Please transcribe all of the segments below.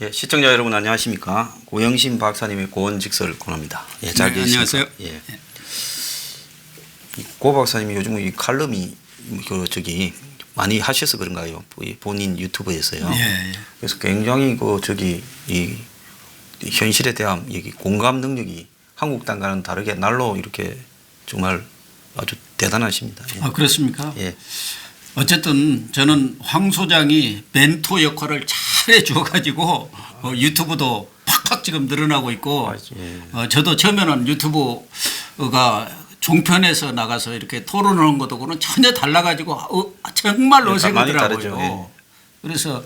예, 시청자 여러분 안녕하십니까? 고영신 박사님의 고언직설 코너입니다. 예, 잘 계십니까? 안녕하세요. 예. 고 박사님이 요즘 이 칼럼이 많이 하셔서 그런가요? 본인 유튜브에서요. 예. 그래서 굉장히 이 현실에 대한 공감 능력이 한국 당과는 다르게 날로 이렇게 정말 아주 대단하십니다. 예. 아, 그렇습니까? 예. 어쨌든 저는 황 소장이 멘토 역할을 잘 해줘가지고 유튜브도 팍팍 지금 늘어나고 있고 예. 저도 처음에는 유튜브가 종편에서 나가서 이렇게 토론하는 것하고는 전혀 달라가지고 정말 어색하더라고요. 예. 그래서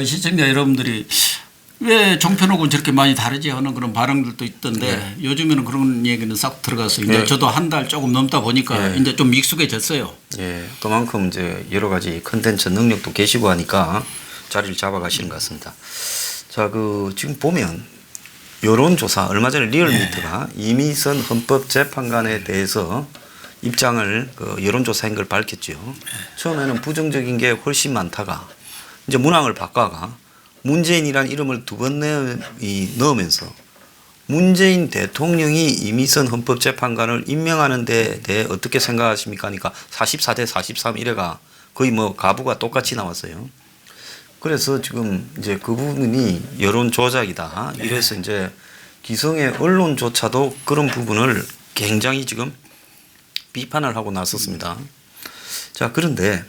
시청자 여러분들이 왜 종편하고는 저렇게 많이 다르지 하는 그런 반응들도 있던데 요즘에는 그런 얘기는 싹 들어가서 이제 저도 한 달 조금 넘다 보니까 이제 좀 익숙해졌어요. 예, 그만큼 이제 여러 가지 컨텐츠 능력도 계시고 하니까 자리를 잡아가시는 것 같습니다. 자, 지금 보면 여론조사 얼마 전에 리얼미터가 이미선 헌법재판관에 대해서 입장을 여론조사인 걸 밝혔죠. 처음에는 부정적인 게 훨씬 많다가 이제 문항을 바꿔가 문재인이라는 이름을 두 번 넣으면서 문재인 대통령이 이미선 헌법재판관을 임명하는 데 대해 어떻게 생각하십니까? 하니까 44대 43 이래가 거의 가부가 똑같이 나왔어요. 그래서 지금 이제 그 부분이 여론 조작이다. 이래서 이제 기성의 언론조차도 그런 부분을 굉장히 지금 비판을 하고 나섰습니다. 자, 그런데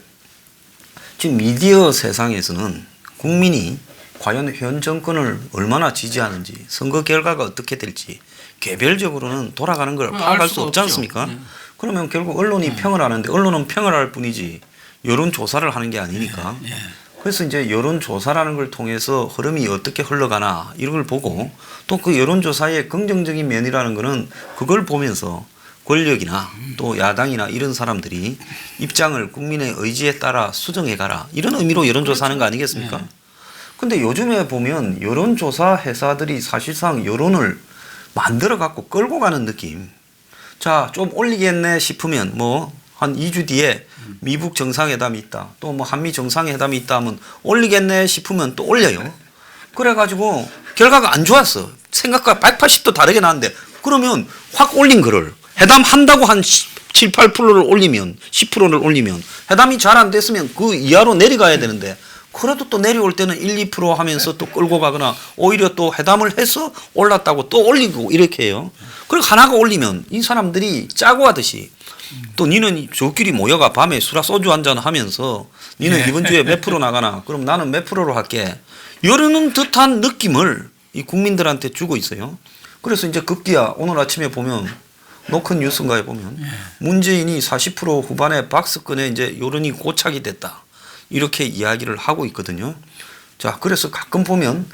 지금 미디어 세상에서는 국민이 과연 현 정권을 얼마나 지지하는지 선거 결과가 어떻게 될지 개별적으로는 돌아가는 걸 파악할 수 없지 않습니까? 그러면 결국 언론이 평을 하는데 언론은 평을 할 뿐이지 여론조사를 하는 게 아니니까. 그래서 이제 여론조사라는 걸 통해서 흐름이 어떻게 흘러가나 이런 걸 보고 또 그 여론조사의 긍정적인 면이라는 거는 그걸 보면서 권력이나 또 야당이나 이런 사람들이 입장을 국민의 의지에 따라 수정해 가라 이런 의미로 여론조사하는 거 아니겠습니까? 근데 요즘에 보면 여론조사 회사들이 사실상 여론을 만들어 갖고 끌고 가는 느낌. 자, 좀 올리겠네 싶으면 한 2주 뒤에 미북 정상회담이 있다. 또 한미 정상회담이 있다 하면 올리겠네 싶으면 또 올려요. 그래가지고 결과가 안 좋았어. 생각과 180도 다르게 나왔는데 그러면 확 올린 거를 회담한다고 한 7, 8%를 올리면 10%를 올리면 회담이 잘 안 됐으면 그 이하로 내려가야 되는데 그래도 또 내려올 때는 1, 2% 하면서 또 끌고 가거나 오히려 또 회담을 해서 올랐다고 또 올리고 이렇게 해요. 그리고 하나가 올리면 이 사람들이 짜고 하듯이 또 니는 저끼리 모여가 밤에 술아 소주 한잔 하면서 니는 이번 주에 몇 프로 나가나 그럼 나는 몇 프로로 할게 이러는 듯한 느낌을 이 국민들한테 주고 있어요. 그래서 이제 급기야 오늘 아침에 보면 노컷 뉴스인가에 보면 문재인이 40% 후반에 박스권에 이제 여론이 고착이 됐다. 이렇게 이야기를 하고 있거든요. 자, 그래서 가끔 보면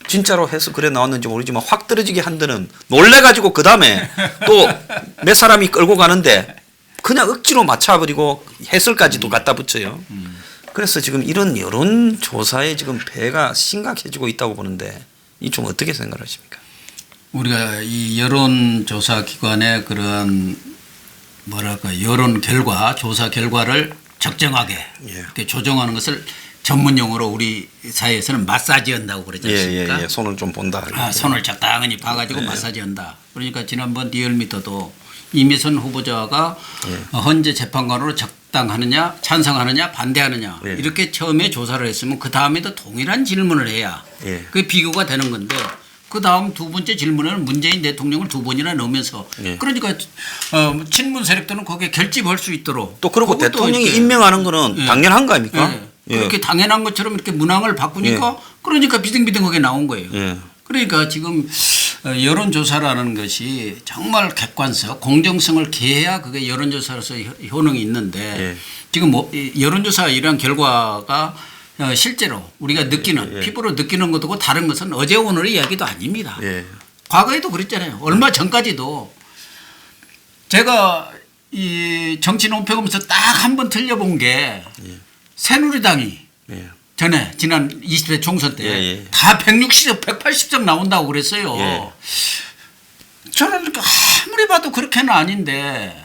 진짜로 해서 그래 나왔는지 모르지만 확 떨어지게 한 데는 놀래가지고 그 다음에 또 몇 사람이 끌고 가는데 그냥 억지로 맞춰버리고 해설까지도 갖다 붙여요. 그래서 지금 이런 여론조사에 지금 배가 심각해지고 있다고 보는데 이 좀 어떻게 생각하십니까? 우리가 이 여론조사 기관의 그런 여론 결과, 조사 결과를 적정하게 이렇게 조정하는 것을 전문 용어로 우리 사회에서는 마사지 한다고 그러지 않습니까? 손을 좀 본다. 손을 적당히 봐가지고 마사지 한다. 그러니까 지난번 리얼미터도 이미선 후보자가 헌재 재판관으로 적당하느냐, 찬성하느냐, 반대하느냐 이렇게 처음에 조사를 했으면 그 다음에도 동일한 질문을 해야 그게 비교가 되는 건데 그 다음 두 번째 질문에는 문재인 대통령을 두 번이나 넣으면서 그러니까 친문 세력들은 거기에 결집할 수 있도록 또 그리고 대통령이 임명하는 거는 당연한 거 아닙니까? 그렇게 당연한 것처럼 이렇게 문항을 바꾸니까 그러니까 비등비등하게 나온 거예요. 그러니까 지금 여론조사라는 것이 정말 객관성, 공정성을 기해야 그게 여론조사로서 효능이 있는데 지금 여론조사 이러한 결과가 실제로 우리가 느끼는 피부로 느끼는 것하고 다른 것은 어제 오늘의 이야기도 아닙니다. 과거에도 그랬잖아요. 얼마 전까지도 제가 이 정치 논평하면서 딱 한 번 틀려본 게 새누리당이 전에 지난 20대 총선 때 다 160석 180석 나온다고 그랬어요. 저는 이렇게 아무리 봐도 그렇게는 아닌데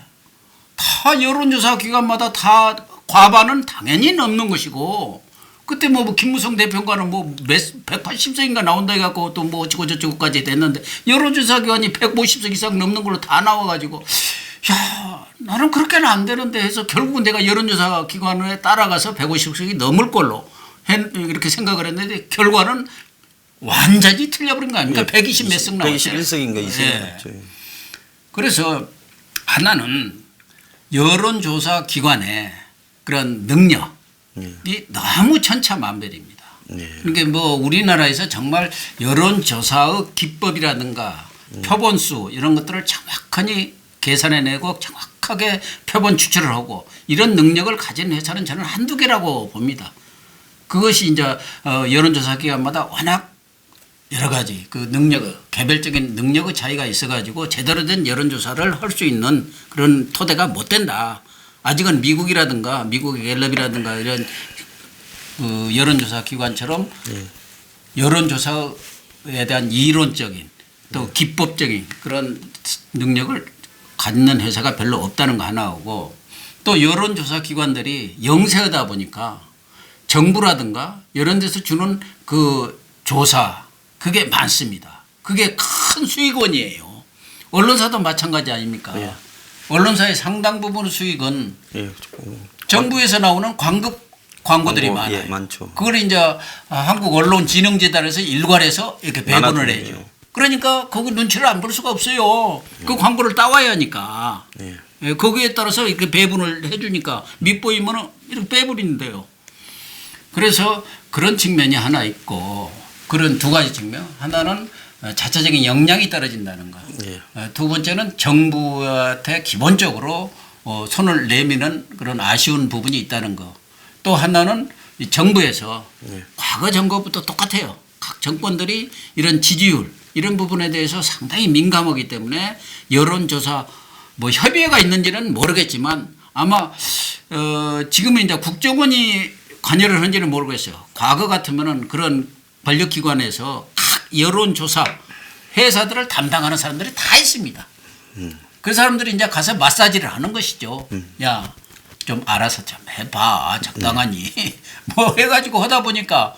다 여론조사 기관마다 다 과반은 당연히 넘는 것이고 그때 뭐 김무성 대표가는 뭐 180석인가 나온다 해갖고 또 뭐 어쩌고 저쩌고까지 됐는데 여론조사 기관이 150석 이상 넘는 걸로 다 나와가지고 야 나는 그렇게는 안 되는데 해서 결국은 내가 여론조사 기관에 따라가서 150석이 넘을 걸로 이렇게 생각을 했는데 결과는 완전히 틀려버린 거 아닙니까? 120 몇 석 나왔어요. 121석인가 있어요. 예. 그래서 하나는 여론조사 기관의 그런 능력이 너무 천차만별입니다. 그러니까 뭐 우리나라에서 정말 여론조사의 기법이라든가 표본수 이런 것들을 정확하게 계산해내고 정확하게 표본 추출을 하고 이런 능력을 가진 회사는 저는 한두 개라고 봅니다. 그것이 이제 여론조사 기관마다 워낙 여러 가지 그 능력의 개별적인 능력의 차이가 있어가지고 제대로 된 여론조사를 할 수 있는 그런 토대가 못 된다. 아직은 미국이라든가 미국의 갤럽이라든가 이런 그 여론조사 기관처럼 여론조사에 대한 이론적인 또 기법적인 그런 능력을 갖는 회사가 별로 없다는 거 하나고 또 여론조사 기관들이 영세하다 보니까 정부라든가 이런 데서 주는 그 조사 그게 많습니다. 그게 큰 수익원이에요. 언론사도 마찬가지 아닙니까? 예. 언론사의 상당 부분의 수익은 예. 정부에서 나오는 광고들이 많아요. 예, 많죠. 그걸 이제 한국언론진흥재단에서 일괄해서 이렇게 배분을 나눠주네요. 해줘. 그러니까 거기 눈치를 안 볼 수가 없어요. 그 광고를 따와야 하니까. 예. 예, 거기에 따라서 이렇게 배분을 해주니까 밑보이면 이렇게 빼버리는데요. 그래서 그런 측면이 하나 있고 그런 두 가지 측면. 하나는 자체적인 역량이 떨어진다는 거. 예. 두 번째는 정부한테 기본적으로 손을 내미는 그런 아쉬운 부분이 있다는 거. 또 하나는 이 정부에서 과거 정부부터 똑같아요. 각 정권들이 이런 지지율 이런 부분에 대해서 상당히 민감하기 때문에 여론조사 뭐 협의회가 있는지는 모르겠지만 아마 지금은 이제 국정원이 관여를 하는지는 모르겠어요. 과거 같으면은 그런 권력기관에서 각 여론조사 회사들을 담당하는 사람들이 다 있습니다. 그 사람들이 이제 가서 마사지를 하는 것이죠. 야, 좀 알아서 좀 해봐. 적당하니. 뭐 해가지고 하다 보니까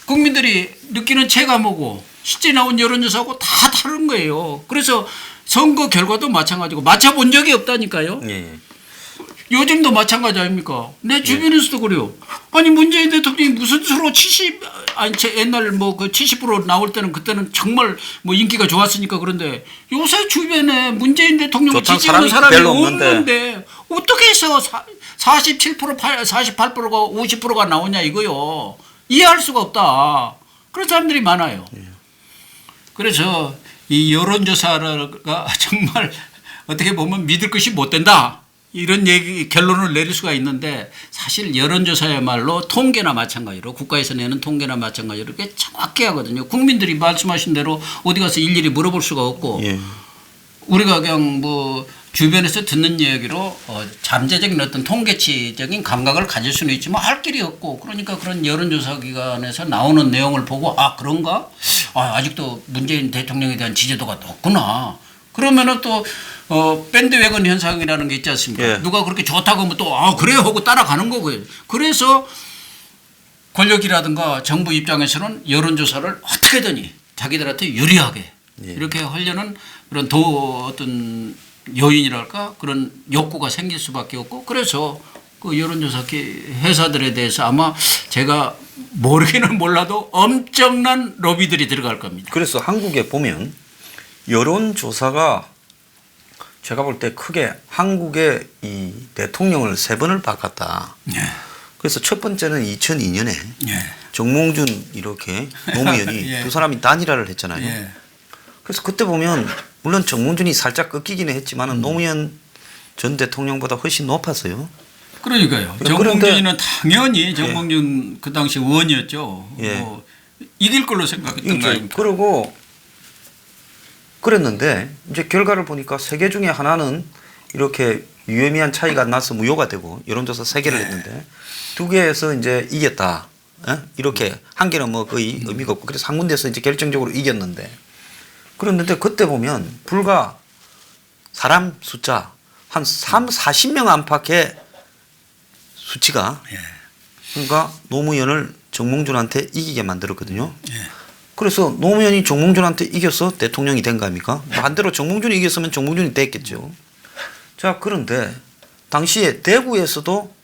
국민들이 느끼는 체감하고 실제 나온 여론조사하고 다 다른 거예요. 그래서 선거 결과도 마찬가지고 맞춰본 적이 없다니까요. 예. 요즘도 마찬가지 아닙니까? 내 주변에서도 그래요. 아니 문재인 대통령이 무슨 수로 70 아니 옛날 뭐 그 70% 나올 때는 그때는 정말 뭐 인기가 좋았으니까 그런데 요새 주변에 문재인 대통령을 좋다는 지지하는 사람이 별로 없는데 어떻게 해서 47% 48%가 50%가 나오냐 이거요. 이해할 수가 없다. 그런 사람들이 많아요. 그래서 이 여론조사가 정말 어떻게 보면 믿을 것이 못 된다. 이런 얘기 결론을 내릴 수가 있는데 사실 여론조사야말로 통계나 마찬가지로 국가에서 내는 통계나 마찬가지로 이렇게 정확히 하거든요. 국민들이 말씀하신 대로 어디 가서 일일이 물어볼 수가 없고 예. 우리가 그냥 뭐 주변에서 듣는 이야기로 잠재적인 어떤 통계치적인 감각을 가질 수는 있지만 할 길이 없고 그러니까 그런 여론조사 기관에서 나오는 내용을 보고 아 그런가? 아직도 문재인 대통령에 대한 지지도가 높구나. 그러면은 또 밴드웨건 현상이라는 게 있지 않습니까? 예. 누가 그렇게 좋다고 하면 또 그래요 하고 따라가는 거고요. 그래서 권력이라든가 정부 입장에서는 여론조사를 어떻게든지 자기들한테 유리하게 예. 이렇게 하려는 그런 어떤 요인이랄까 그런 욕구가 생길 수밖에 없고 그래서 그 여론조사 회사들에 대해서 아마 제가 모르기는 몰라도 엄청난 로비들이 들어갈 겁니다. 그래서 한국에 보면 여론조사가 제가 볼 때 크게 한국의 이 대통령을 3번을 바꿨다. 네. 그래서 첫 번째는 2002년에 예. 정몽준 이렇게 노무현이 예. 두 사람이 단일화를 했잖아요. 예. 그래서 그때 보면 물론 정몽준이 살짝 꺾이기는 했지만 노무현 전 대통령보다 훨씬 높았어요. 그러니까요. 그런데- 정몽준이는 당연히 정몽준 그 당시 의원이었죠. 예. 뭐 이길 걸로 생각했던 거 아닙니까? 그러고 그랬는데 이제 결과를 보니까 3개 중에 하나는 이렇게 유의미한 차이가 나서 무효가 되고 여론조사 3개를 했는데 2개에서 이제 이겼다. 이렇게 한 개는 뭐 거의 의미가 없고 그래서 한 군데서 이제 결정적으로 이겼는데 그랬는데 그때 보면 불과 사람 숫자 한 40명 안팎의 수치가 예. 그러니까 노무현을 정몽준한테 이기게 만들었거든요. 그래서 노무현이 정몽준한테 이겨서 대통령이 된 거 아닙니까? 반대로 정몽준이 이겼으면 정몽준이 됐겠죠. 자, 그런데 당시에 대구에서도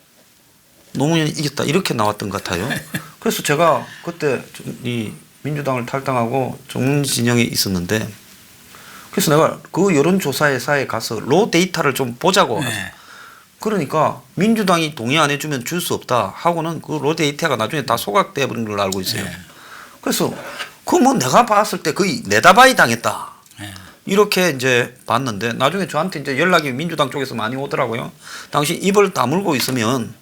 노무현이 이겼다 이렇게 나왔던 것 같아요. 그래서 제가 그때 이 민주당을 탈당하고 정몽준 진영에 있었는데 그래서 내가 그 여론조사회사에 가서 로 데이터를 좀 보자고. 그러니까 민주당이 동의 안 해주면 줄 수 없다 하고는 그 로 데이터가 나중에 다 소각돼 버린 걸로 알고 있어요. 그래서 그 뭐 내가 봤을 때 거의 내다바이 당했다. 이렇게 이제 봤는데 나중에 저한테 이제 연락이 민주당 쪽에서 많이 오더라고요. 당신 입을 다물고 있으면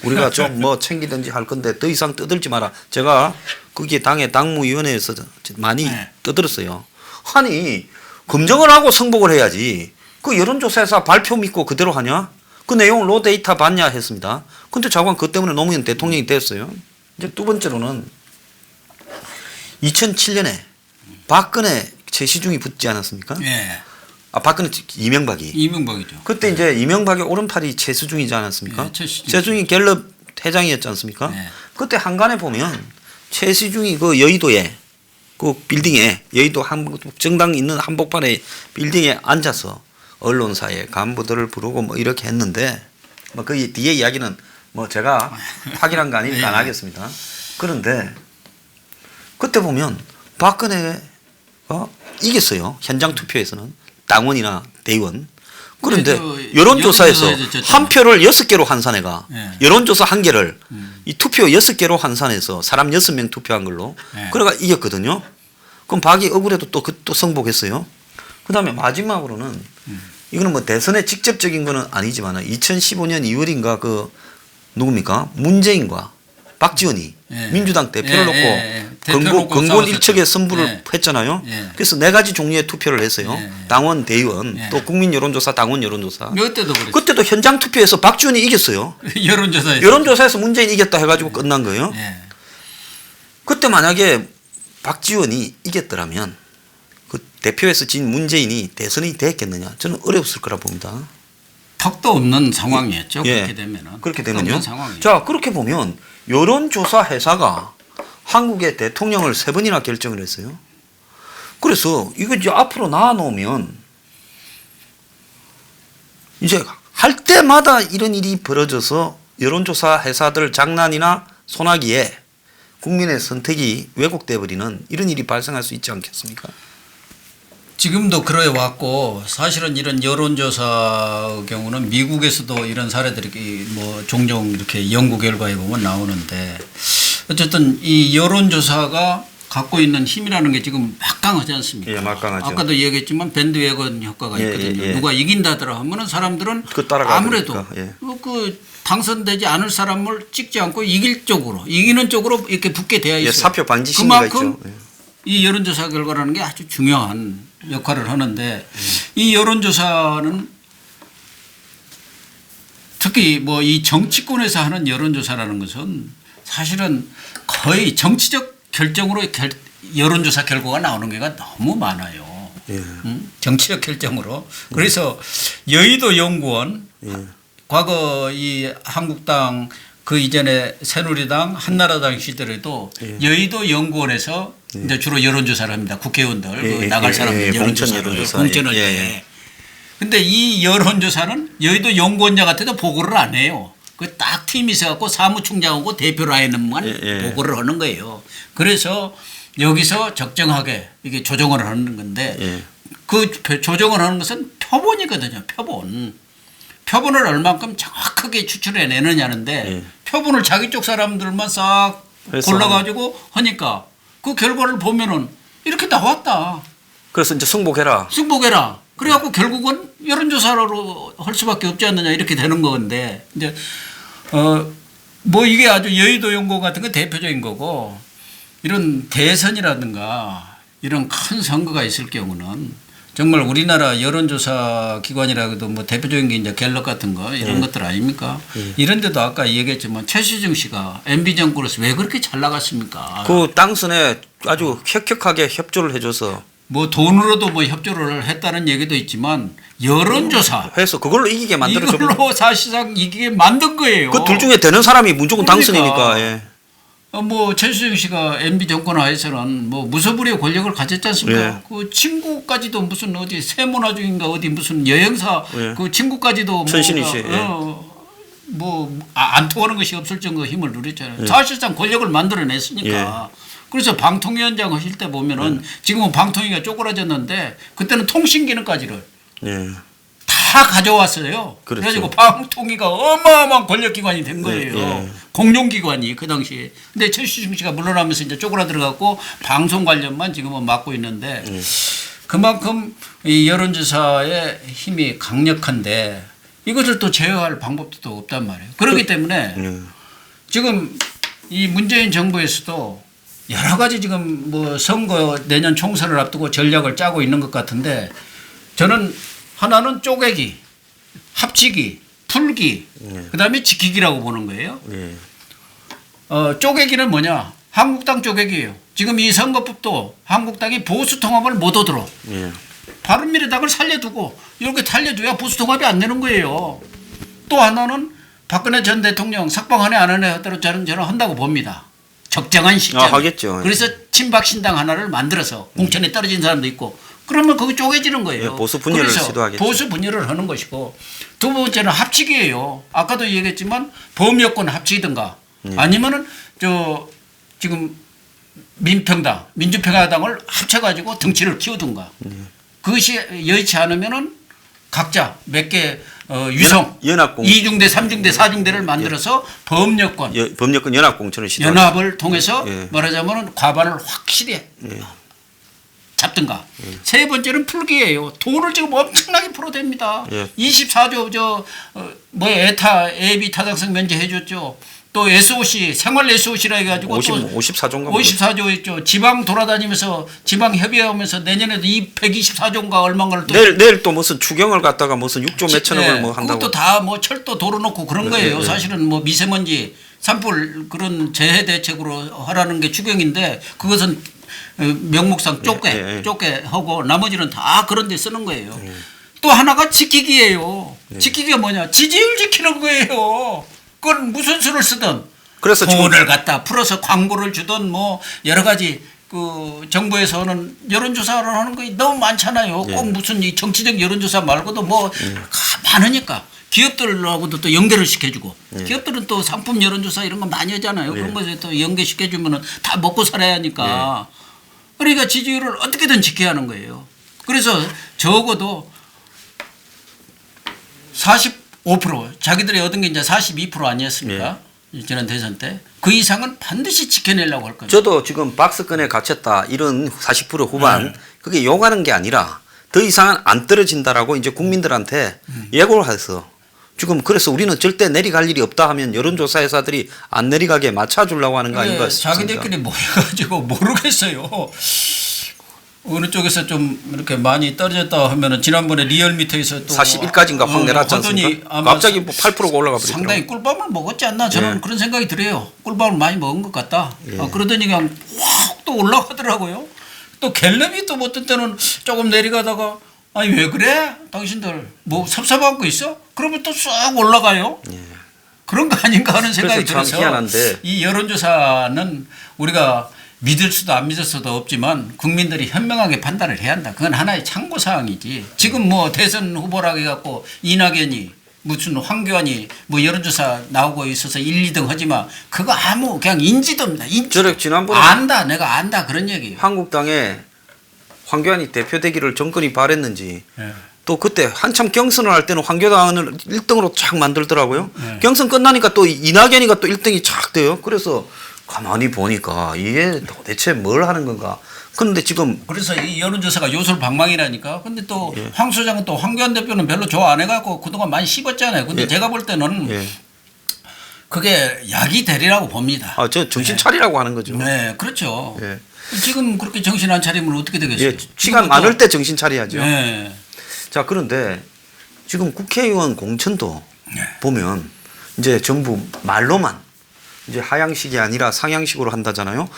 우리가 좀 뭐 챙기든지 할 건데 더 이상 떠들지 마라. 제가 거기에 당의 당무위원회에서 많이 떠들었어요. 아니 검증을 하고 승복을 해야지. 그 여론조사에서 발표 믿고 그대로 하냐? 그 내용 로 데이터 봤냐 했습니다. 근데 자관 그것 때문에 노무현 대통령이 됐어요. 이제 두 번째로는 2007년에 박근혜 최시중이 붙지 않았습니까? 아 박근혜 이명박이. 이명박이죠. 그때 이제 이명박의 오른팔이 최수중이지 않았습니까? 최수중이 갤럽 회장이었지 않습니까? 그때 한간에 보면 최시중이 그 여의도에 그 빌딩에 여의도 정당 있는 한복판에 빌딩에 앉아서 언론사의 간부들을 부르고 뭐 이렇게 했는데 뭐 그 뒤에 이야기는 뭐 제가 확인한 거 아니니까 안 하겠습니다. 그런데 그때 보면 박근혜가 이겼어요. 현장 투표에서는 당원이나 대의원. 그런데 여론조사에서 한 표를 6개로 환산해가 여론조사 한 개를 이 투표 6개로 환산해서 사람 6명 투표한 걸로 그래가 이겼거든요. 그럼 박이 억울해도 또 승복했어요. 그 다음에 마지막으로는 이거는 뭐 대선에 직접적인 거는 아니지만 2015년 2월인가 그 누굽니까? 문재인과 박지원이 민주당 대표를 놓고 건곤 일척에 선부를 했잖아요. 그래서 4가지 종류의 투표를 했어요. 당원, 대의원, 또 국민 여론조사, 당원 여론조사. 그때도 현장 투표에서 박지원이 이겼어요. 여론조사에서 문재인이 이겼다 해가지고 끝난 거예요. 그때 만약에 박지원이 이겼더라면 그 대표에서 진 문재인이 대선이 됐겠느냐? 저는 어려웠을 거라 봅니다. 턱도 없는 상황이었죠. 그렇게 되면은. 그렇게 되면요. 자, 그렇게 보면 여론조사 회사가 한국의 대통령을 3번이나 결정을 했어요. 그래서 이거 이제 앞으로 나눠놓으면 이제 할 때마다 이런 일이 벌어져서 여론조사 회사들 장난이나 소나기에 국민의 선택이 왜곡돼 버리는 이런 일이 발생할 수 있지 않겠습니까? 지금도 그래 왔고 사실은 이런 여론조사의 경우는 미국에서도 이런 사례들이 뭐 종종 이렇게 연구 결과에 보면 나오는데 어쨌든 이 여론조사가 갖고 있는 힘이라는 게 지금 막강하지 않습니까? 예, 막강하죠. 아까도 얘기했지만 밴드웨건 효과가 있거든요. 누가 이긴다더라 하면은 사람들은 아무래도 그 당선되지 않을 사람을 찍지 않고 이기는 쪽으로 이렇게 붙게 되어 있어요. 사표 방지 심리가 있죠. 이 여론조사 결과라는 게 아주 중요한 역할을 하는데 이 여론조사는 특히 뭐 이 정치권에서 하는 여론조사라는 것은 사실은 거의 정치적 결정으로 여론조사 결과가 나오는 게가 너무 많아요. 정치적 결정으로. 그래서 여의도 연구원 과거 이 한국당 그 이전에 새누리당 한나라당 시절에도 여의도 연구원에서 이제 주로 여론조사를 합니다. 국회의원들 나갈 사람들 여론조사를 공천할 때. 근데 이 여론조사는 여의도 연구원장 같아도 보고를 안 해요. 그 딱 팀이 있어갖고 사무총장하고 대표 라인만 보고를 하는 거예요. 그래서 여기서 적정하게 이게 조정을 하는 건데 그 조정을 하는 것은 표본이거든요. 표본을 얼만큼 정확하게 추출해내느냐는데 표본을 자기 쪽 사람들만 싹 골라가지고 하니까 그 결과를 보면은 이렇게 나왔다. 그래서 이제 승복해라. 그래갖고 결국은 여론조사로 할 수밖에 없지 않느냐 이렇게 되는 건데 이제 뭐 이게 아주 여의도 연구원 같은 거 대표적인 거고 이런 대선이라든가 이런 큰 선거가 있을 경우는 정말 우리나라 여론조사 기관이라고도 뭐 대표적인 게 이제 갤럽 같은 거 이런 것들 아닙니까? 이런 데도 아까 얘기했지만 최시중 씨가 MB 정권에서 왜 그렇게 잘 나갔습니까? 그 당선에 아주 혁혁하게 협조를 해줘서 뭐 돈으로도 뭐 협조를 했다는 얘기도 있지만 여론조사 해서 그걸로 이기게 만들어줘. 이걸로 사실상 이기게 만든 거예요. 그 둘 중에 되는 사람이 무조건 그러니까. 당선이니까. 예. 뭐 최수정 씨가 MB 정권 하에서는 뭐 무소불위의 권력을 가졌지 않습니까? 예. 그 친구까지도 무슨 어디 세모나주인가 어디 무슨 여행사 예. 그 친구까지도 천신이시, 안 통하는 것이 없을 정도 힘을 누렸잖아요. 사실상 권력을 만들어냈으니까. 그래서 방통위원장 하실 때 보면은 지금은 방통위가 쪼그라졌는데 그때는 통신기능까지를 예. 다 가져왔어요. 그렇죠. 그래가지고 방통위가 어마어마한 권력기관이 된 거예요. 예. 공룡기관이 그 당시에. 근데 최수중 씨가 물러나면서 이제 쪼그라들어갖고 방송 관련만 지금은 맡고 있는데 그만큼 이 여론조사의 힘이 강력한데 이것을 또 제어할 방법도 또 없단 말이에요. 그렇기 때문에 지금 이 문재인 정부에서도 여러 가지 지금 뭐 선거 내년 총선을 앞두고 전략을 짜고 있는 것 같은데 저는 하나는 쪼개기, 합치기, 풀기, 그다음에 지키기라고 보는 거예요. 쪼개기는 뭐냐? 한국당 쪼개기예요. 지금 이 선거법도 한국당이 보수 통합을 못 얻도록 바른미래당을 살려두고 이렇게 살려줘야 보수 통합이 안 되는 거예요. 또 하나는 박근혜 전 대통령 석방하네 안 하네 하더라도 저는 한다고 봅니다. 적정한 시점. 하겠죠. 그래서 친박신당 하나를 만들어서 공천에 떨어진 사람도 있고 그러면 거기 쪼개지는 거예요. 보수 분열을 그래서 시도하겠죠. 보수 분열을 하는 것이고 두 번째는 합치기예요. 아까도 얘기했지만 범여권 합치든가 아니면은 지금 민평당, 민주평화당을 합쳐가지고 덩치를 키우든가 그것이 여의치 않으면은 각자 몇 개 유성 연합공 2중대, 3중대, 4중대를 만들어서 범여권 법률권 연합공천을 시도. 연합을 통해서 말하자면 과반을 확실히 잡든가. 세 번째는 풀기예요. 돈을 지금 엄청나게 풀어댑니다. 24조 에타 예비 타당성 면제해 줬죠. 또 SOC 생활 SOC라 해가지고 54조인가 54조 있죠. 지방 돌아다니면서 지방 협의하면서 내년에도 124조인가 얼마인가를 또 내일 또 무슨 추경을 갖다가 무슨 6조 몇천억을 뭐 한다고. 그것도 다 뭐 철도 도로 놓고 그런 거예요. 사실은 뭐 미세먼지 산불 그런 재해 대책으로 하라는 게 추경인데 그것은 명목상 좁게 하고 나머지는 다 그런 데 쓰는 거예요. 또 하나가 지키기예요. 지키기가 뭐냐? 지지율 지키는 거예요. 그건 무슨 수를 쓰든 그래서 돈을 갖다 풀어서 광고를 주든 뭐 여러 가지 그 정부에서는 여론조사를 하는 거 너무 많잖아요. 꼭 무슨 이 정치적 여론조사 말고도 뭐 많으니까 기업들하고도 또 연결을 시켜주고 기업들은 또 상품 여론조사 이런 거 많이 하잖아요. 그런 것에 또 연계시켜주면은 다 먹고 살아야 하니까 그러니까 지지율을 어떻게든 지켜야 하는 거예요. 그래서 적어도 45% 자기들이 얻은 게 이제 42% 아니었습니까? 지난 대선 때. 그 이상은 반드시 지켜내려고 할 겁니다. 저도 지금 박스권에 갇혔다 이런 40% 후반 그게 욕하는 게 아니라 더 이상은 안 떨어진다라고 이제 국민들한테 예고를 해서 지금 그래서 우리는 절대 내려갈 일이 없다 하면 여론조사 회사들이 안 내려가게 맞춰주려고 하는 거 아닌가 싶습니다. 자기들끼리 모여가지고 모르겠어요. 어느 쪽에서 좀 이렇게 많이 떨어졌다 하면은 지난번에 리얼미터에서 또 41까지인가 확 내놨지 않습니까? 갑자기 뭐 8%가 올라가 버리더라고요. 상당히 꿀밤을 먹었지 않나 저는 그런 생각이 들어요. 꿀밤을 많이 먹은 것 같다. 그러더니 그냥 확 또 올라가더라고요. 또 갤럽이 또 어떤 때는 조금 내려가다가 아니 왜 그래? 당신들 뭐 섭섭한 거 있어? 그러면 또 쑥 올라가요. 그런 거 아닌가 하는 생각이 들어서 희한한데. 이 여론조사는 우리가 믿을 수도 안 믿을 수도 없지만 국민들이 현명하게 판단을 해야 한다. 그건 하나의 참고사항이지. 지금 뭐 대선 후보라고 해갖고 이낙연이 무슨 황교안이 뭐 여론조사 나오고 있어서 1, 2등 하지만 그거 아무 그냥 인지도 없다. 지난번에 안다. 내가 안다. 그런 얘기예요. 한국당에 황교안이 대표되기를 정권이 바랬는지 또 그때 한참 경선을 할 때는 황교안을 1등으로 쫙 만들더라고요. 경선 끝나니까 또 이낙연이가 또 1등이 쫙 돼요. 그래서 가만히 보니까 이게 도대체 뭘 하는 건가. 그런데 지금 그래서 이 여론조사가 요술방망이라니까. 근데 또 황 소장은 또 황교안 대표는 별로 좋아 안 해갖고 그동안 많이 씹었잖아요. 근데 제가 볼 때는 그게 약이 되리라고 봅니다. 저 정신 차리라고 하는 거죠. 네, 그렇죠. 지금 그렇게 정신 안 차리면 어떻게 되겠어요? 시간 많을 때 정신 차려야죠. 네. 자, 그런데 지금 국회의원 공천도 보면 이제 전부 말로만 이제 하향식이 아니라 상향식으로 한다잖아요.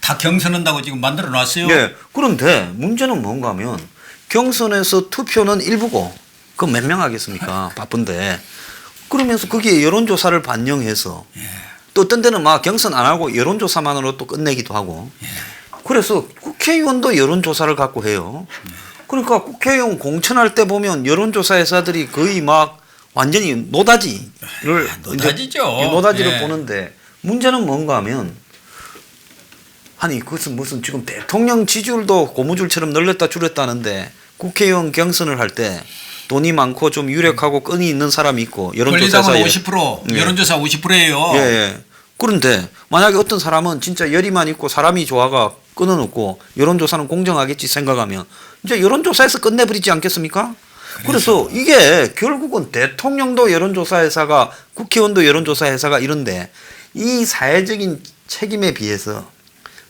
다 경선한다고 지금 만들어 놨어요. 예. 그런데 문제는 뭔가 하면 경선에서 투표는 일부고 그 몇 명 하겠습니까? 바쁜데. 그러면서 거기에 여론조사를 반영해서 또 어떤 데는 막 경선 안 하고 여론조사만으로 또 끝내기도 하고. 그래서 국회의원도 여론조사를 갖고 해요. 그러니까 국회의원 공천할 때 보면 여론조사 회사들이 거의 막 완전히 노다지를 노다지죠. 노다지를 예. 보는데 문제는 뭔가 하면 아니 그것은 무슨 지금 대통령 지지율도 고무줄처럼 늘렸다 줄였다는데 국회의원 경선을 할 때 돈이 많고 좀 유력하고 끈이 있는 사람이 있고 여론조사에서 권리당은 50%, 여론조사 50%예요. 예, 예. 그런데 만약에 어떤 사람은 진짜 열의만 있고 사람이 좋아가 끊어놓고 여론조사는 공정하겠지 생각하면 이제 여론조사에서 끝내버리지 않겠습니까? 그래서 이게 결국은 대통령도 여론조사 회사가 국회의원도 여론조사 회사가 이런데 이 사회적인 책임에 비해서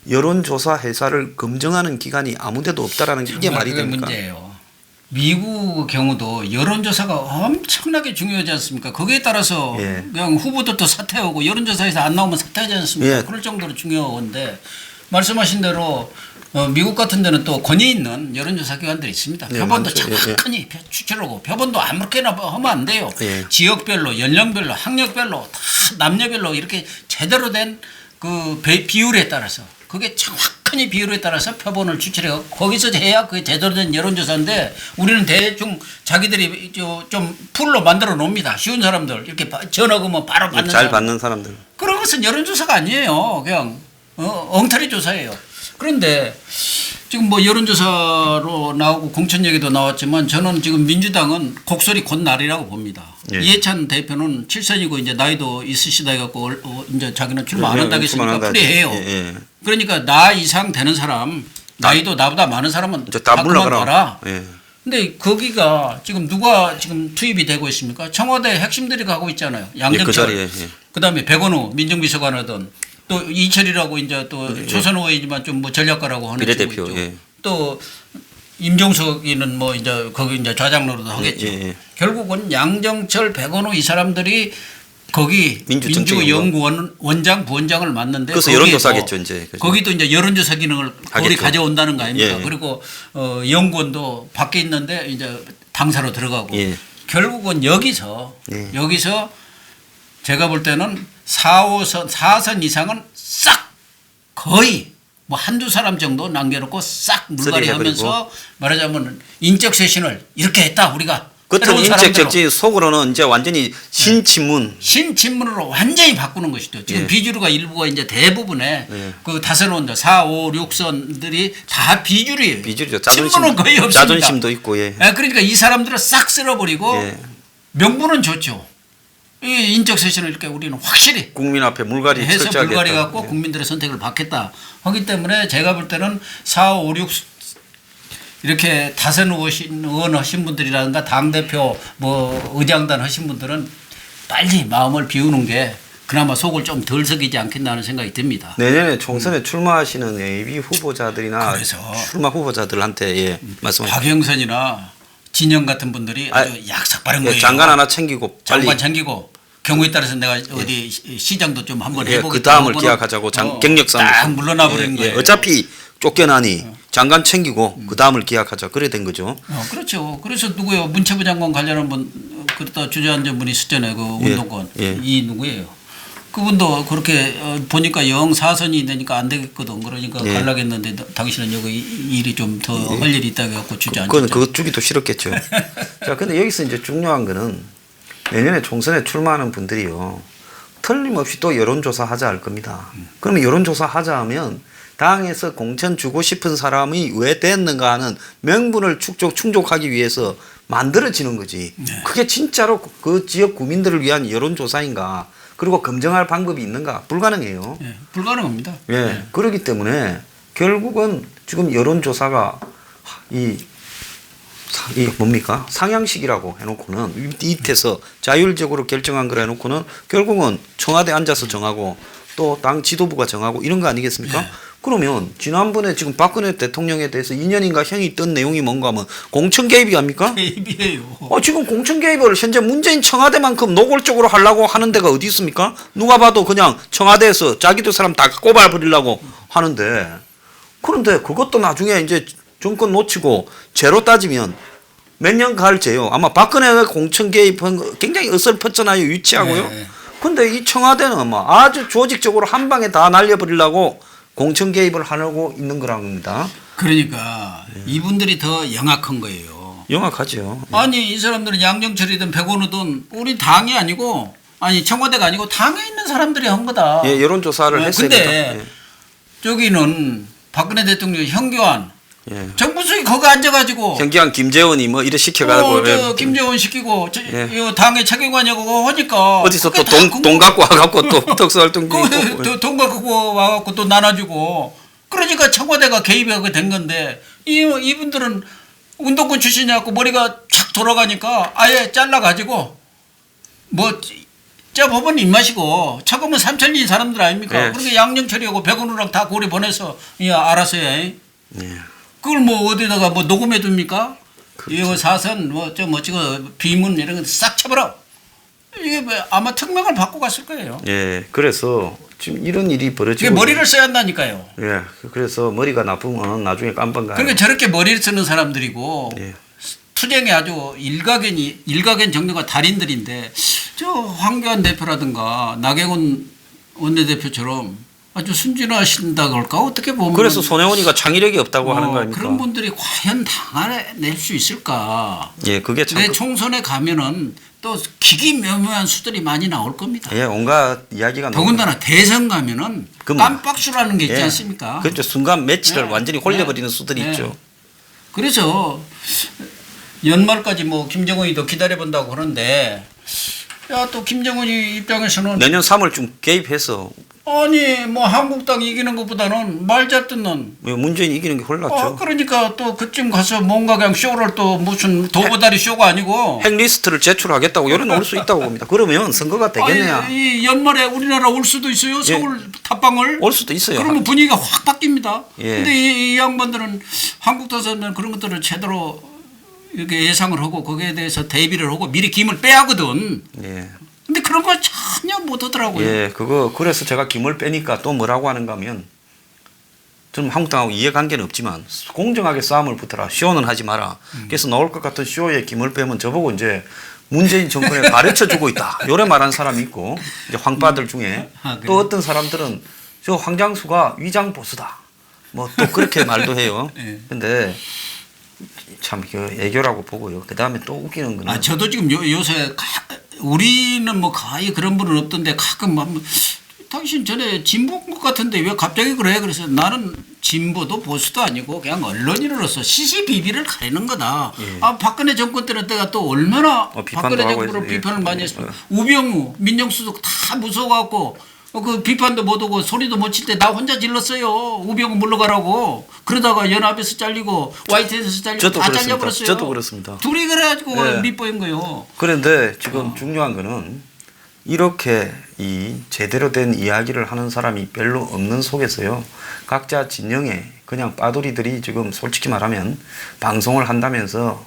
여론조사 회사를 검증하는 기관이 아무데도 없다라는 게 이게 말이 그게 됩니까? 문제예요. 미국 경우도 여론조사가 엄청나게 중요하지 않습니까? 거기에 따라서 예. 그냥 후보들도 사퇴하고 여론조사에서 안 나오면 사퇴하지 않습니까? 예. 그럴 정도로 중요한데 말씀하신 대로 미국 같은 데는 또 권위 있는 여론조사 기관들이 있습니다. 예, 표본도 많죠. 예, 정확하니 추출하고 표본도 아무렇게나 하면 안 돼요. 예. 지역별로, 연령별로, 학력별로 다 남녀별로 이렇게 제대로 된 그 비율에 따라서 그게 정확하니 비율에 따라서 표본을 추출해요. 거기서 해야 그게 제대로 된 여론조사인데 우리는 대충 자기들이 좀 풀로 만들어 놓습니다. 쉬운 사람들 이렇게 전화 오면 바로 받는 잘 사람. 받는 사람들. 그런 것은 여론조사가 아니에요. 그냥 엉터리 조사예요. 그런데 지금 뭐 여론조사로 나오고 공천 얘기도 나왔지만 저는 지금 민주당은 곡소리 곧 날이라고 봅니다. 예. 이해찬 대표는 7선이고 이제 나이도 있으시다 해갖고 이제 자기는 출마 안 예, 한다겠습니까? 출마한다 프리해요. 예, 예. 그러니까 나 이상 되는 사람 나이도 나보다 많은 사람은 이제 다 그만 물러가라. 가라. 예. 근데 거기가 지금 누가 지금 투입이 되고 있습니까? 청와대 핵심들이 가고 있잖아요. 양정철. 그 자리에, 예. 그다음에 백원우 민정비서관 하던 또 이철이라고 이제 또 초선 의원이지만 좀 뭐 전략가라고 하는 비례대표, 친구 있죠. 예. 또 임종석이는 뭐 이제 거기 이제 좌장로로도 하겠죠. 예, 예. 결국은 양정철, 백원우 이 사람들이 거기 민주연구원 원장 부원장을 맡는데 그래서 거기에도 여론조사겠죠, 이제. 그죠? 거기도 이제 여론조사 기능을 거기 하겠죠. 가져온다는 거 아닙니까? 예. 그리고 연구원도 밖에 있는데 이제 당사로 들어가고 예. 결국은 여기서 예. 제가 볼 때는 4선 이상은 싹 거의 뭐 한두 사람 정도 남겨놓고 싹 물갈이 하면서 말하자면 인적 쇄신을 이렇게 했다 우리가. 겉은 새로운 인적 사람들로. 적지 속으로는 이제 완전히 신친문. 신친문으로 완전히 바꾸는 것이죠. 지금 예. 비주류가 일부가 이제 대부분의 예. 그 다스러운 4, 5, 6선들이 다 비주류예요. 비주류죠. 친문은 거의 없습니다. 자존심도 있고 예. 그러니까 이 사람들을 싹 쓸어버리고 예. 명분은 좋죠. 이 인적 쇄신을 이렇게 우리는 확실히 국민 앞에 물갈이 해서 철저하게 불가리 했다. 갖고 예. 국민들의 선택을 받겠다 하기 때문에 제가 볼 때는 4, 5, 6 이렇게 다선 의원 하신 분들이라든가 당대표 뭐 의장단 하신 분들은 빨리 마음을 비우는 게 그나마 속을 좀 덜 썩이지 않겠나 하는 생각이 듭니다. 내년에 총선에 출마하시는 예비 후보자들이나 그래서 출마 후보자들한테 예, 말씀하세요. 박영선이나 진영 같은 분들이 아주 약삭 빠른 거예요. 장관 하나 챙기고 빨리 장관 챙기고 경우에 따라서 내가 어디 시장도 좀 한번 예, 해보겠다. 그 다음을 하고는 기약하자고 경력상 딱 물러나 버린 거예요. 어차피 쫓겨나니 장관 챙기고 그 다음을 기약하자 그래 된 거죠. 그렇죠. 그래서 누구요? 문체부 장관 관련한 분 그랬다 주저앉은 분이 있었잖아요. 그 운동권 예. 이 누구예요? 그분도 그렇게 보니까 영 사선이 되니까 안 되겠거든. 그러니까 예. 갈라겠는데 당신은 여기 일이 좀 더 할 일이 있다고 해갖고 주저앉았죠. 그건 그거 주기도 싫었겠죠. 자, 근데 여기서 이제 중요한 거는 내년에 총선에 출마하는 분들이요. 틀림없이 또 여론조사 하자 할 겁니다. 그러면 여론조사 하자 하면 당에서 공천 주고 싶은 사람이 왜 됐는가 하는 명분을 충족하기 위해서 만들어지는 거지. 그게 진짜로 그 지역 구민들을 위한 여론조사인가 그리고 검증할 방법이 있는가 불가능해요. 예, 불가능합니다. 예. 그렇기 때문에 결국은 지금 여론조사가 이 뭡니까? 상향식이라고 해놓고는 밑에서 자율적으로 결정한 걸 해놓고는 결국은 청와대 앉아서 정하고 또 당 지도부가 정하고 이런 거 아니겠습니까? 네. 그러면 지난번에 지금 박근혜 대통령에 대해서 2년인가 형이 뜬 내용이 뭔가 하면 공천 개입이 합니까? 개입이에요. 지금 공천 개입을 현재 문재인 청와대만큼 노골적으로 하려고 하는 데가 어디 있습니까? 누가 봐도 그냥 청와대에서 자기들 사람 다 꼽아버리려고 하는데, 그런데 그것도 나중에 이제 정권 놓치고 죄로 따지면 몇 년 갈죄요. 아마 박근혜 공천 개입한 거 굉장히 어설펐잖아요. 유치하고요. 네. 근데 이 청와대는 뭐 아주 조직적으로 한 방에 다 날려버리려고 공천 개입을 하려고 있는 거란 겁니다. 그러니까 이분들이 더 영악한 거예요. 영악하죠. 아니 이 사람들은 양정철이든 백원우든 우리 당이 아니고 아니 청와대가 아니고 당에 있는 사람들이 한 거다. 예, 여론조사를 했어요. 근데 저기는 박근혜 대통령 현교안 예. 정부수이 거기 앉아가지고 현기한 김재원이 뭐 이래 시켜가지고 저 김재원 시키고 예. 이 당의 책임관이고 하니까 어디서 또 그게 다 돈 갖고 와갖고 또 특수활동비 돈 갖고 와갖고 또 나눠주고 그러니까 청와대가 개입하게 된 건데 이분들은 운동권 출신이갖고 머리가 쫙 돌아가니까 아예 잘라가지고 뭐 법원 입맛이고 처금은 3천인 사람들 아닙니까? 예. 그러니까 양정철이하고 백운우랑 다 고리 보내서 알아서 해. 예. 그걸 뭐 어디다가 뭐 녹음해 둡니까? 그렇죠. 이거 사선 뭐 찍어 비문 이런 거 싹 쳐버려. 이게 뭐 아마 특명을 받고 갔을 거예요. 예. 그래서 지금 이런 일이 벌어지고 이게 머리를 써야 한다니까요. 예. 그래서 머리가 나쁘면 나중에 깜빵 가요. 그러니까 저렇게 머리를 쓰는 사람들이고 예. 투쟁이 아주 일가견 정도가 달인들인데 저 황교안 대표라든가 나경원 원내대표처럼 아주 순진하신다 그럴까 어떻게 보면 그래서 손혜원이가 창의력이 없다고 하는 거 아닙니까? 그런 분들이 과연 당해낼 수 있을까? 예, 그게 참 내 총선에 가면은 또 기기묘묘한 수들이 많이 나올 겁니다. 예, 온갖 이야기가 더군다나 대선 가면은 깜빡수라는 게 있지 않습니까? 그렇죠. 순간 매치를 네. 완전히 홀려버리는 네. 수들이 네. 있죠. 그래서 연말까지 뭐 김정은이도 기다려본다고 그러는데 야 또 김정은이 입장에서는 내년 3월쯤 개입해서 아니 뭐 한국당 이기는 것보다는 말 잘 듣는 문재인 이기는 게 홀랐죠. 그러니까 또 그쯤 가서 뭔가 그냥 쇼를 또 무슨 도보다리 쇼가 아니고 핵 리스트를 제출하겠다고 여론 올 수 있다고 봅니다. 그러면 선거가 되겠느냐? 아니, 이 연말에 우리나라 올 수도 있어요. 서울 탑방을. 올 수도 있어요. 그러면 분위기가 확 바뀝니다. 예. 근데 이 양반들은 한국 타서는 그런 것들을 제대로 이렇게 예상을 하고 거기에 대해서 대비를 하고 미리 김을 빼야거든. 예. 근데 그런 걸 전혀 못 하더라고요. 예, 그래서 제가 김을 빼니까 또 뭐라고 하는가 하면 좀 한국당하고 이해관계는 없지만 공정하게 싸움을 붙어라. 쇼는 하지 마라. 그래서 나올 것 같은 쇼에 김을 빼면 저보고 이제 문재인 정권에 가르쳐주고 있다. 요래 말한 사람이 있고 이제 황빠들 중에 또 어떤 사람들은 저 황장수가 위장 보수다. 뭐 또 그렇게 말도 해요. 예. 근데 참 애교라고 보고요. 그 다음에 또 웃기는 거는 저도 지금 요새 우리는 뭐 거의 그런 분은 없던데 가끔 당신 전에 진보인 것 같은데 왜 갑자기 그래? 그래서 나는 진보도 보수도 아니고 그냥 언론인으로서 시시비비를 가리는 거다. 예. 박근혜 정권 때는 때가 또 얼마나 비판도 박근혜 하고 정부를 했어요. 비판을 예. 많이 했어. 우병우, 민정수석 다 무서워갖고 그 비판도 못 오고 소리도 못 칠 때 나 혼자 질렀어요. 우병우 물러가라고. 그러다가 연합에서 잘리고 YTN에서 잘리고 저도 다 그렇습니다. 잘려버렸어요. 저도 그렇습니다. 둘이 그래가지고 예. 밑보인 거예요. 그런데 지금 중요한 거는 이렇게 이 제대로 된 이야기를 하는 사람이 별로 없는 속에서요. 각자 진영에 그냥 빠돌이들이 지금 솔직히 말하면 방송을 한다면서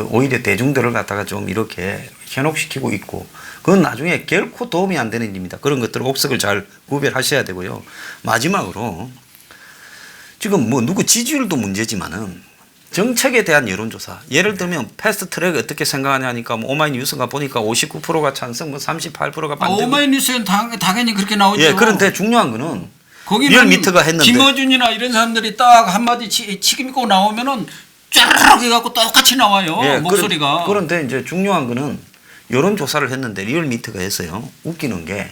오히려 대중들을 갖다가 좀 이렇게 현혹시키고 있고 그건 나중에 결코 도움이 안 되는 일입니다. 그런 것들 옥석을 잘 구별하셔야 되고요. 마지막으로 지금 뭐 누구 지지율도 문제지만은 정책에 대한 여론조사. 예를 들면 패스트트랙 어떻게 생각하냐니까 뭐 오마이뉴스가 보니까 59%가 찬성, 뭐 38%가 반대. 오마이뉴스는 당연히 그렇게 나오죠. 예, 그런데 중요한 거는 거기는 리얼미터가 했는데 김어준이나 이런 사람들이 딱 한마디 치김고 나오면은 쫙 해갖고 똑같이 나와요. 예, 목소리가. 그런데 이제 중요한 거는 여론조사를 했는데 리얼미터가 했어요. 웃기는 게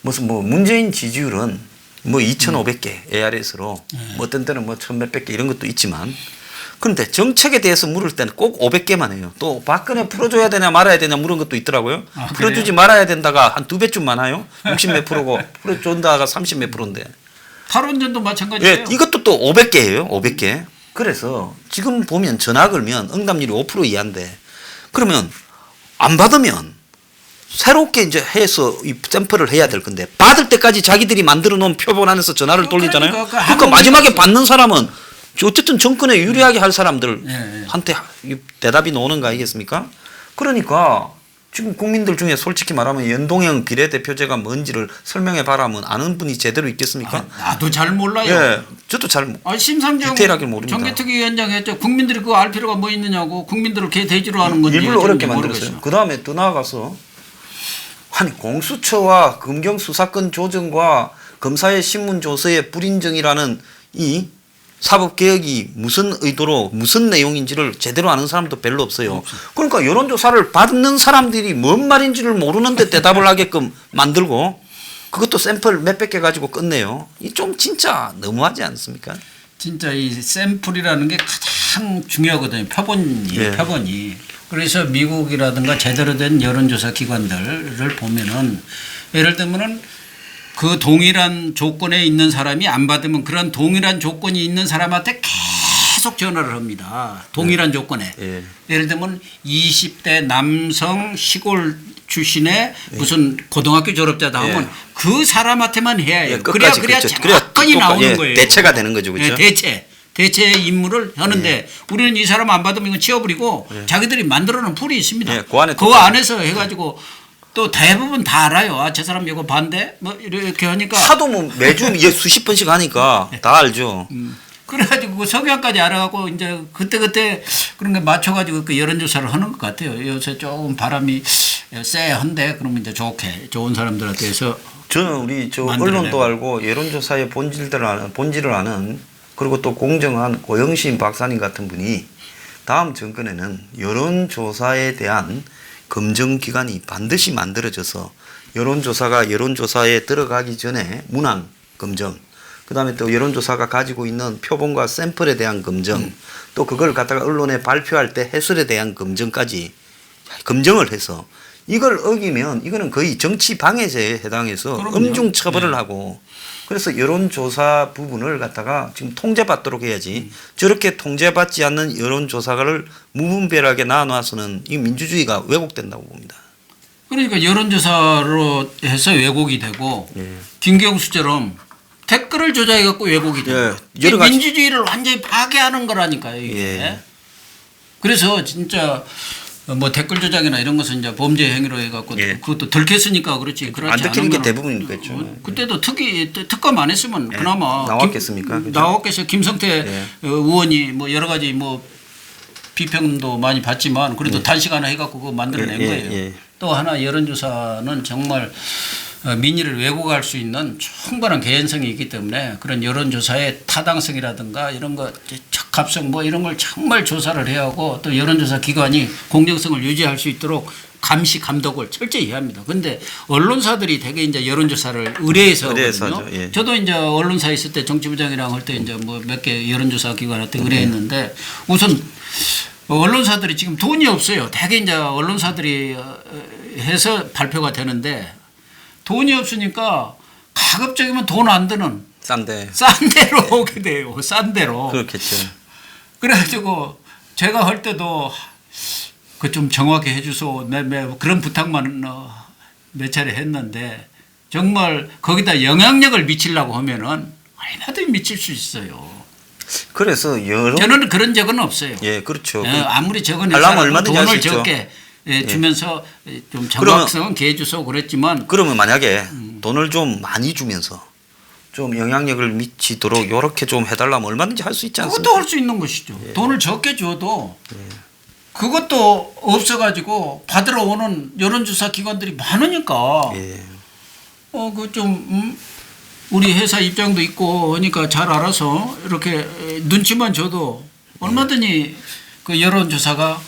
무슨 뭐 문재인 지지율은 뭐 2,500개 ARS로 뭐 어떤 때는 뭐 1,000몇백 개 이런 것도 있지만 그런데 정책에 대해서 물을 때는 꼭 500개만 해요. 또 박근혜 풀어줘야 되냐 말아야 되냐 물은 것도 있더라고요. 풀어주지 말아야 된다가 한 2배쯤 많아요. 60몇 프로고 풀어준다가 30몇 프로인데. 탈원전도 마찬가지예요. 예, 이것도 또 500개예요. 500개. 그래서 지금 보면 전화 걸면 응답률이 5% 이하인데 그러면 안 받으면 새롭게 이제 해서 이 샘플을 해야 될 건데 받을 때까지 자기들이 만들어 놓은 표본 안에서 전화를 돌리잖아요. 그러니까 마지막에 받는 사람은 어쨌든 정권에 유리하게 할 사람들한테 대답이 나오는 거 아니겠습니까? 그러니까 지금 국민들 중에 솔직히 말하면 연동형 비례대표제가 뭔지를 설명해 봐라면 아는 분이 제대로 있겠습니까? 나도 잘 몰라요. 예, 저도 잘 심상정 디테일하게 모릅니다. 정개특위 위원장 했죠. 국민들이 그거 알 필요가 뭐 있느냐고 국민들을 개돼지로 하는 건지 일부러 어렵게 모르겠어요. 만들었어요. 그 다음에 더 나아가서 아니 공수처와 검경수사권 조정과 검사의 신문조서의 불인정이라는 이 사법개혁이 무슨 의도로 무슨 내용인지를 제대로 아는 사람도 별로 없어요. 그러니까 여론조사를 받는 사람들이 뭔 말인지를 모르는데 대답을 하게끔 만들고 그것도 샘플 몇백 개 가지고 끝내요. 이 좀 진짜 너무하지 않습니까? 진짜 이 샘플이라는 게 가장 중요하거든요. 표본이. 예. 표본이. 그래서 미국이라든가 제대로 된 여론조사 기관들을 보면은 예를 들면은 그 동일한 조건에 있는 사람이 안 받으면 그런 동일한 조건이 있는 사람한테 계속 전화를 합니다. 동일한 조건에. 예. 예를 들면 20대 남성 시골 출신의 무슨 고등학교 졸업자다 하면 예. 그 사람한테만 해야 해요. 예, 끝까지 그래야 그렇죠. 정확하게 나오는 예, 거예요. 대체가 되는 거죠. 그렇죠? 예, 대체 임무를 하는데 우리는 이 사람 안 받으면 이건 치워버리고 자기들이 만들어놓은 풀이 있습니다. 예, 그 안에 그 안에서 해가지고 또 대부분 다 알아요. 아, 저 사람 이거 반대? 뭐 이렇게 하니까. 하도 뭐 매주 이제 수십 번씩 하니까 다 알죠. 그래가지고 그 성향까지 알아갖고 이제 그때 그런 게 맞춰가지고 그 여론조사를 하는 것 같아요. 요새 조금 바람이 쎄한데 그러면 이제 좋은 사람들한테 해서. 저는 우리 저 만들어내고. 언론도 알고 여론조사의 본질을 아는 그리고 또 공정한 고영신 박사님 같은 분이 다음 정권에는 여론조사에 대한 검증기관이 반드시 만들어져서 여론조사가 여론조사에 들어가기 전에 문항 검증, 그 다음에 또 여론조사가 가지고 있는 표본과 샘플에 대한 검증, 또 그걸 갖다가 언론에 발표할 때 해설에 대한 검증까지 검증을 해서 이걸 어기면 이거는 거의 정치 방해죄에 해당해서 그럼요. 엄중 처벌을 하고 그래서 여론조사 부분을 갖다가 지금 통제받도록 해야지 저렇게 통제받지 않는 여론조사를 무분별하게 나눠서는 이 민주주의가 왜곡된다고 봅니다. 그러니까 여론조사로 해서 왜곡이 되고 김경수처럼 댓글을 조작해갖고 왜곡이 돼요. 예, 여러 가지- 민주주의를 완전히 파괴하는 거라니까요. 이게. 예. 그래서 진짜 뭐 댓글 조작이나 이런 것은 이제 범죄 행위로 해갖고 예. 그것도 들켰으니까 그렇지. 그렇지 안 들키는 게 않으면은 대부분이겠죠. 그때도 특검 안 했으면 그나마 나왔겠습니까? 그죠? 나왔겠어요. 김성태 예. 의원이 뭐 여러 가지 뭐 비평도 많이 받지만 그래도 단시간에 해갖고 그거 만들어낸 예, 거예요. 예. 또 하나 여론조사는 정말 민의를 왜곡할 수 있는 충분한 개연성이 있기 때문에 그런 여론조사의 타당성이라든가 이런 거 적합성 뭐 이런 걸 정말 조사를 해야 하고 또 여론조사 기관이 공정성을 유지할 수 있도록 감시 감독을 철저히 해야 합니다. 그런데 언론사들이 대개 이제 여론조사를 의뢰해서 의뢰해서 하거든요. 하죠. 예. 저도 이제 언론사에 있을 때 정치부장이랑 할 때 이제 뭐 몇 개 여론조사 기관한테 의뢰했는데 우선 언론사들이 지금 돈이 없어요. 대개 이제 언론사들이 해서 발표가 되는데 돈이 없으니까 가급적이면 돈 안 드는 싼데. 싼 데로 오게 돼요. 싼 데로. 그렇겠죠. 그래가지고 제가 할 때도 그 좀 정확히 해주소. 그런 부탁만 몇 차례 했는데 정말 거기다 영향력을 미치려고 하면은 얼마든지 미칠 수 있어요. 그래서 저는 그런 적은 없어요. 예, 그렇죠. 아무리 적은 하려면 회사라도 얼마든지 할수 돈을 있죠. 적게 주면서 좀 정확성은 개해주소 그랬지만 그러면 만약에 돈을 좀 많이 주면서 좀 영향력을 미치도록 이렇게 좀 해달라면 얼마든지 할 수 있지 않습니까? 그것도 할 수 있는 것이죠. 돈을 적게 줘도 그것도 없어가지고 받으러 오는 여론조사 기관들이 많으니까 예. 그 좀 우리 회사 입장도 있고 하니까 잘 알아서 이렇게 눈치만 줘도 얼마든지 그 여론조사가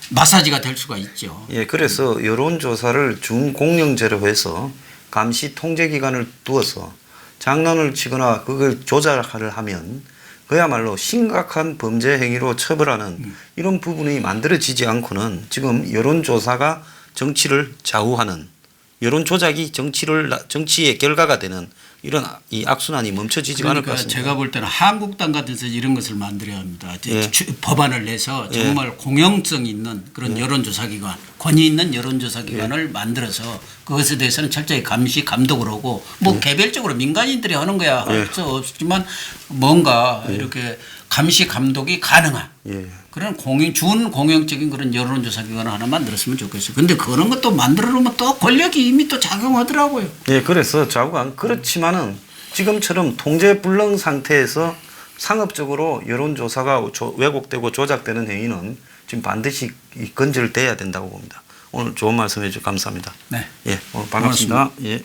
마사지가 될 수가 있죠. 예, 그래서 여론조사를 준공영제로 해서 감시 통제기관을 두어서 장난을 치거나 그걸 조작을 하면 그야말로 심각한 범죄 행위로 처벌하는 이런 부분이 만들어지지 않고는 지금 여론조사가 정치를 좌우하는 여론 조작이 정치의 결과가 되는 이런 이 악순환이 멈춰지지가 않을 것 그러니까 같습니다. 제가 볼 때는 한국당 같은 데서 이런 것을 만들어야 합니다. 예. 법안을 내서 정말 공영성 있는 그런 여론조사기관, 권위 있는 여론조사기관을 만들어서 그것에 대해서는 철저히 감시 감독을 하고 뭐 개별적으로 민간인들이 하는 거야 할 수 없지만 뭔가 이렇게 감시 감독이 가능한 예. 그런 준공영적인 그런 여론조사기관을 하나 만들었으면 좋겠어요. 근데 그런 것도 만들어 놓으면 또 권력이 이미 또 작용하더라고요. 예, 그래서 좌우가 그렇지만은 지금처럼 통제 불능 상태에서 상업적으로 여론조사가 왜곡되고 조작되는 행위는 지금 반드시 건절돼야 된다고 봅니다. 오늘 좋은 말씀 해주셔서 감사합니다. 네. 예, 오늘 반갑습니다. 예.